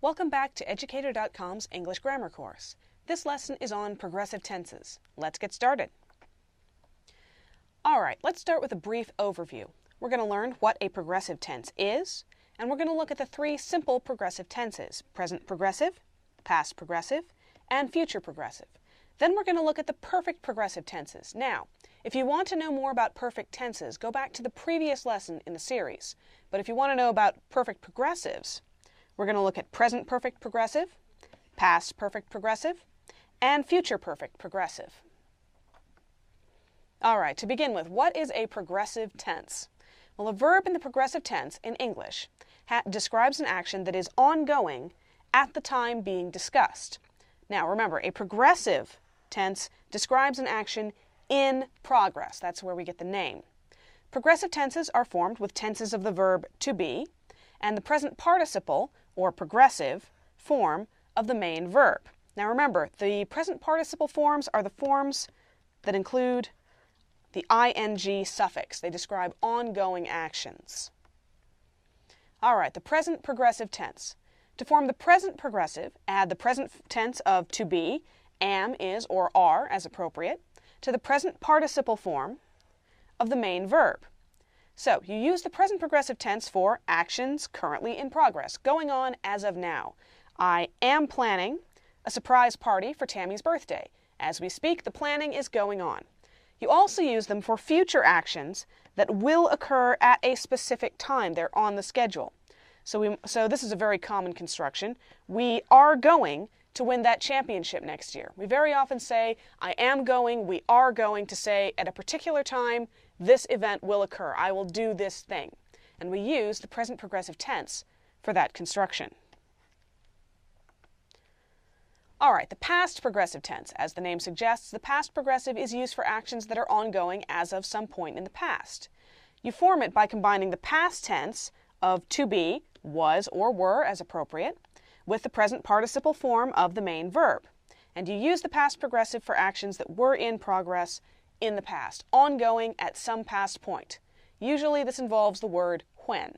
Welcome back to Educator.com's English Grammar course. This lesson is on progressive tenses. Let's get started. Alright, let's start with a brief overview. We're going to learn what a progressive tense is, and we're going to look at the three simple progressive tenses: present progressive, past progressive, and future progressive. Then we're going to look at the perfect progressive tenses. Now, if you want to know more about perfect tenses, go back to the previous lesson in the series. But if you want to know about perfect progressives, we're going to look at present perfect progressive, past perfect progressive, and future perfect progressive. All right, to begin with, what is a progressive tense? Well, a verb in the progressive tense in English describes an action that is ongoing at the time being discussed. Now, remember, a progressive tense describes an action in progress. That's where we get the name. Progressive tenses are formed with tenses of the verb to be and the present participle, or progressive, form of the main verb. Now remember, the present participle forms are the forms that include the ing suffix. They describe ongoing actions. All right, the present progressive tense. To form the present progressive, add the present tense of to be, am, is, or are, as appropriate, to the present participle form of the main verb. So, you use the present progressive tense for actions currently in progress, going on as of now. I am planning a surprise party for Tammy's birthday. As we speak, the planning is going on. You also use them for future actions that will occur at a specific time. They're on the schedule. So this is a very common construction. We are going to win that championship next year. We very often say, I am going, we are going, to say at a particular time, this event will occur. I will do this thing. And we use the present progressive tense for that construction. All right, the past progressive tense. As the name suggests, the past progressive is used for actions that are ongoing as of some point in the past. You form it by combining the past tense of to be, was, or were, as appropriate, with the present participle form of the main verb. And you use the past progressive for actions that were in progress in the past, ongoing at some past point. Usually this involves the word when.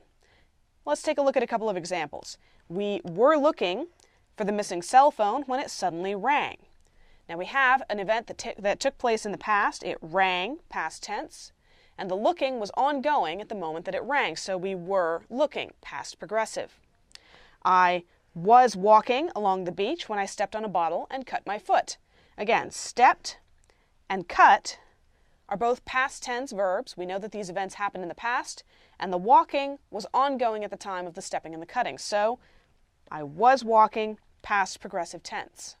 Let's take a look at a couple of examples. We were looking for the missing cell phone when it suddenly rang. Now we have an event that took place in the past. It rang, past tense, and the looking was ongoing at the moment that it rang, so we were looking, past progressive. I was walking along the beach when I stepped on a bottle and cut my foot. Again, stepped and cut are both past tense verbs. We know that these events happened in the past, and the walking was ongoing at the time of the stepping and the cutting. So, I was walking, past progressive tense.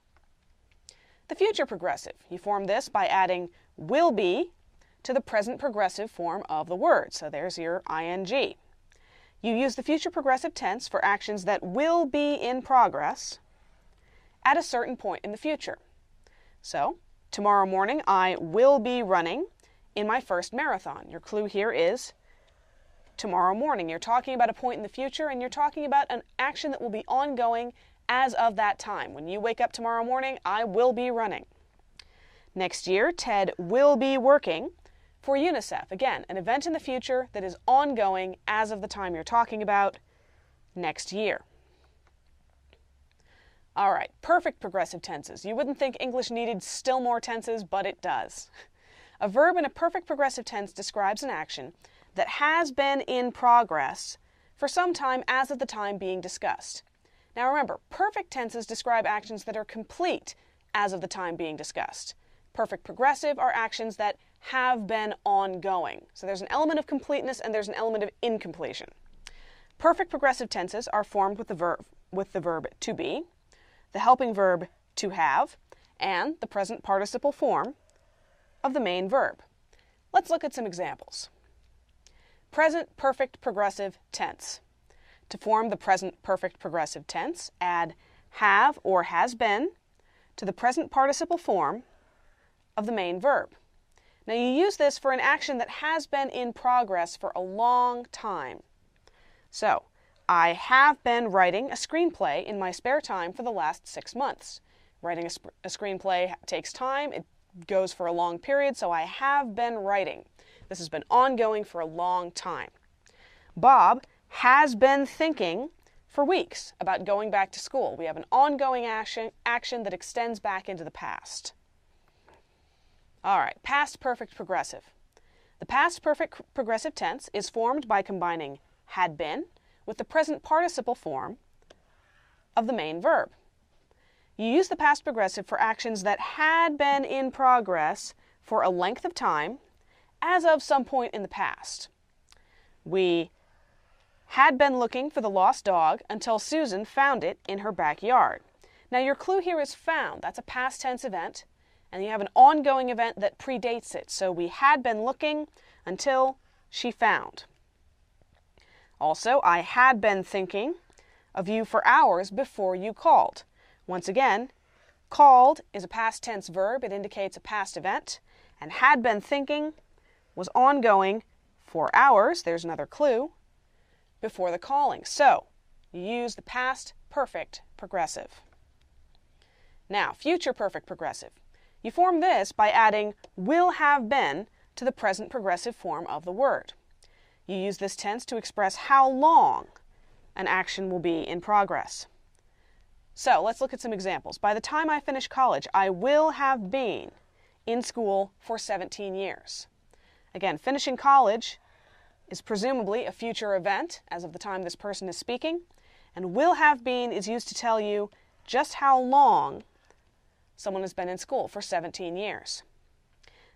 The future progressive. You form this by adding will be to the present progressive form of the word. So there's your ing. You use the future progressive tense for actions that will be in progress at a certain point in the future. So, tomorrow morning I will be running in my first marathon. Your clue here is tomorrow morning. You're talking about a point in the future, and you're talking about an action that will be ongoing as of that time. When you wake up tomorrow morning, I will be running. Next year, Ted will be working for UNICEF. Again, an event in the future that is ongoing as of the time you're talking about, next year. All right, perfect progressive tenses. You wouldn't think English needed still more tenses, but it does. A verb in a perfect progressive tense describes an action that has been in progress for some time as of the time being discussed. Now remember, perfect tenses describe actions that are complete as of the time being discussed. Perfect progressive are actions that have been ongoing. So there's an element of completeness and there's an element of incompletion. Perfect progressive tenses are formed with the verb to be, the helping verb to have, and the present participle form of the main verb. Let's look at some examples. Present perfect progressive tense. To form the present perfect progressive tense, add have or has been to the present participle form of the main verb. Now you use this for an action that has been in progress for a long time. So, I have been writing a screenplay in my spare time for the last 6 months. Writing a screenplay takes time, it goes for a long period, so I have been writing. This has been ongoing for a long time. Bob has been thinking for weeks about going back to school. We have an ongoing action that extends back into the past. All right, past perfect progressive. The past perfect progressive tense is formed by combining had been with the present participle form of the main verb. You use the past progressive for actions that had been in progress for a length of time as of some point in the past. We had been looking for the lost dog until Susan found it in her backyard. Now your clue here is found. That's a past tense event, and you have an ongoing event that predates it. So we had been looking until she found. Also, I had been thinking of you for hours before you called. Once again, called is a past tense verb. It indicates a past event. And had been thinking was ongoing for hours. There's another clue. Before the calling. So, you use the past perfect progressive. Now, future perfect progressive. You form this by adding will have been to the present progressive form of the word. You use this tense to express how long an action will be in progress. So, let's look at some examples. By the time I finish college, I will have been in school for 17 years. Again, finishing college is presumably a future event as of the time this person is speaking, and will have been is used to tell you just how long someone has been in school, for 17 years.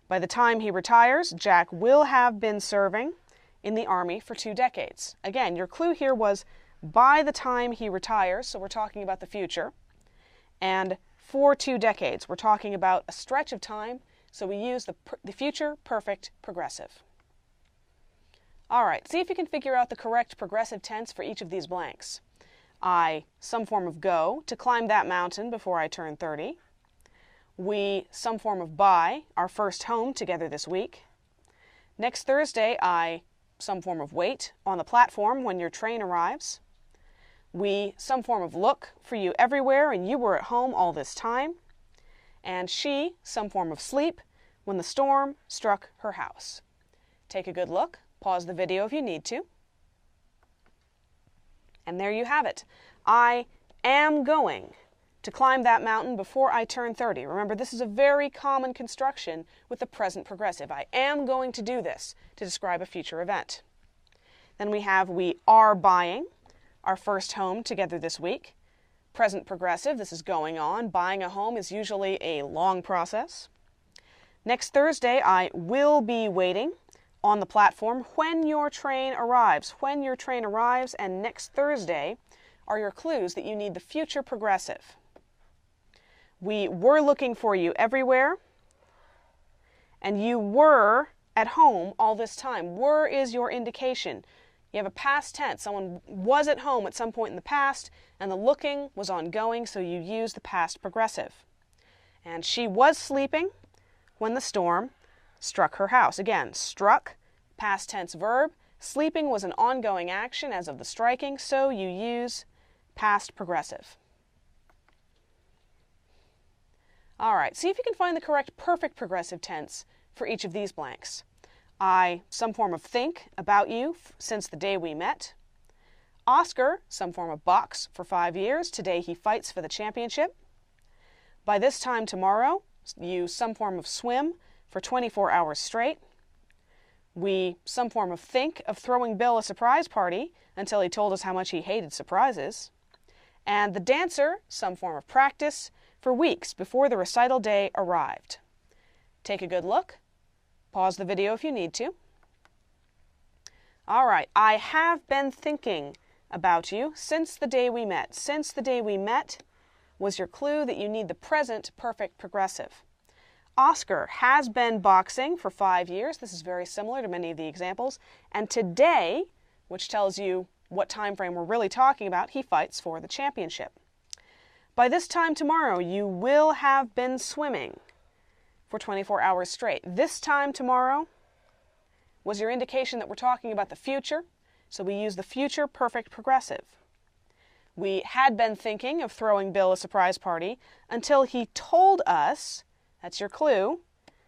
By the time he retires, Jack will have been serving in the Army for 2 decades. Again, your clue here was by the time he retires, so we're talking about the future, and for 2 decades. We're talking about a stretch of time, so we use the future perfect progressive. All right, see if you can figure out the correct progressive tense for each of these blanks. I, some form of go, to climb that mountain before I turn 30. We, some form of buy, our first home together this week. Next Thursday, I, some form of wait, on the platform when your train arrives. We, some form of look for you everywhere and you were at home all this time. And she, some form of sleep, when the storm struck her house. Take a good look. Pause the video if you need to. And there you have it. I am going to climb that mountain before I turn 30. Remember, this is a very common construction with the present progressive. I am going to do this to describe a future event. Then we have we are buying our first home together this week. Present progressive, this is going on. Buying a home is usually a long process. Next Thursday, I will be waiting on the platform when your train arrives. When your train arrives and next Thursday are your clues that you need the future progressive. We were looking for you everywhere, and you were at home all this time. Were is your indication. You have a past tense. Someone was at home at some point in the past, and the looking was ongoing, so you use the past progressive. And she was sleeping when the storm struck her house. Again, struck, past tense verb. Sleeping was an ongoing action as of the striking, so you use past progressive. All right, see if you can find the correct perfect progressive tense for each of these blanks. I, some form of think about you since the day we met. Oscar, some form of box for 5 years. Today he fights for the championship. By this time tomorrow, you, some form of swim for 24 hours straight. We, some form of think of throwing Bill a surprise party until he told us how much he hated surprises. And the dancer, some form of practice for weeks before the recital day arrived. Take a good look. Pause the video if you need to. All right, I have been thinking about you since the day we met. Since the day we met was your clue that you need the present perfect progressive. Oscar has been boxing for 5 years. This is very similar to many of the examples. And today, which tells you what time frame we're really talking about, he fights for the championship. By this time tomorrow, you will have been swimming for 24 hours straight. This time tomorrow was your indication that we're talking about the future, so we use the future perfect progressive. We had been thinking of throwing Bill a surprise party until he told us, that's your clue,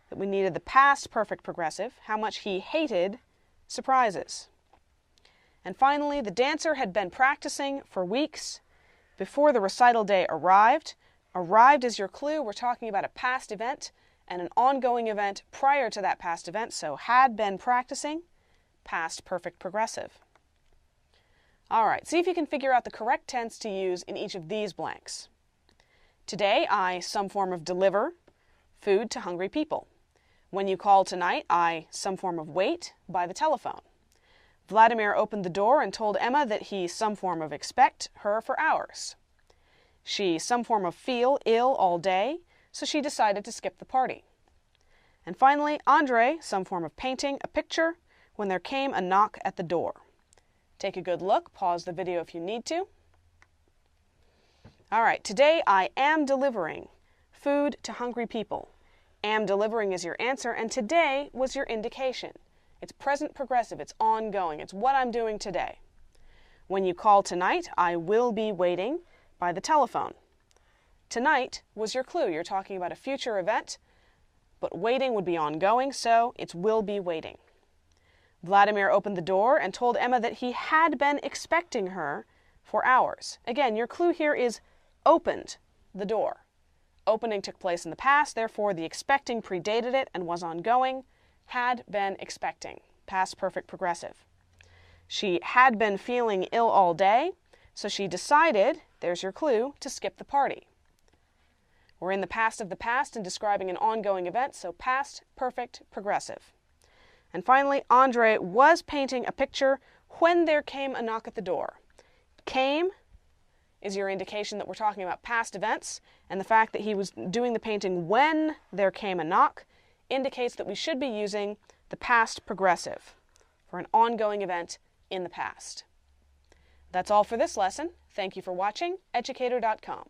that we needed the past perfect progressive, how much he hated surprises. And finally, the dancer had been practicing for weeks before the recital day arrived. Arrived is your clue. We're talking about a past event and an ongoing event prior to that past event. So had been practicing, past perfect progressive. All right, see if you can figure out the correct tense to use in each of these blanks. Today, I some form of deliver food to hungry people. When you call tonight, I some form of wait by the telephone. Vladimir opened the door and told Emma that he some form of expect her for hours. She some form of feel ill all day, so she decided to skip the party. And finally, Andre some form of painting a picture when there came a knock at the door. Take a good look, pause the video if you need to. All right, today I am delivering food to hungry people. Am delivering is your answer, and today was your indication. It's present progressive, it's ongoing, it's what I'm doing today. When you call tonight, I will be waiting by the telephone. Tonight was your clue. You're talking about a future event, but waiting would be ongoing, so it's will be waiting. Vladimir opened the door and told Emma that he had been expecting her for hours. Again, your clue here is opened the door. Opening took place in the past, therefore the expecting predated it and was ongoing. Had been expecting, past perfect progressive. She had been feeling ill all day, so she decided, there's your clue, to skip the party. We're in the past of the past and describing an ongoing event, so past perfect progressive. And finally, Andre was painting a picture when there came a knock at the door. Came is your indication that we're talking about past events, and the fact that he was doing the painting when there came a knock indicates that we should be using the past progressive for an ongoing event in the past. That's all for this lesson. Thank you for watching Educator.com.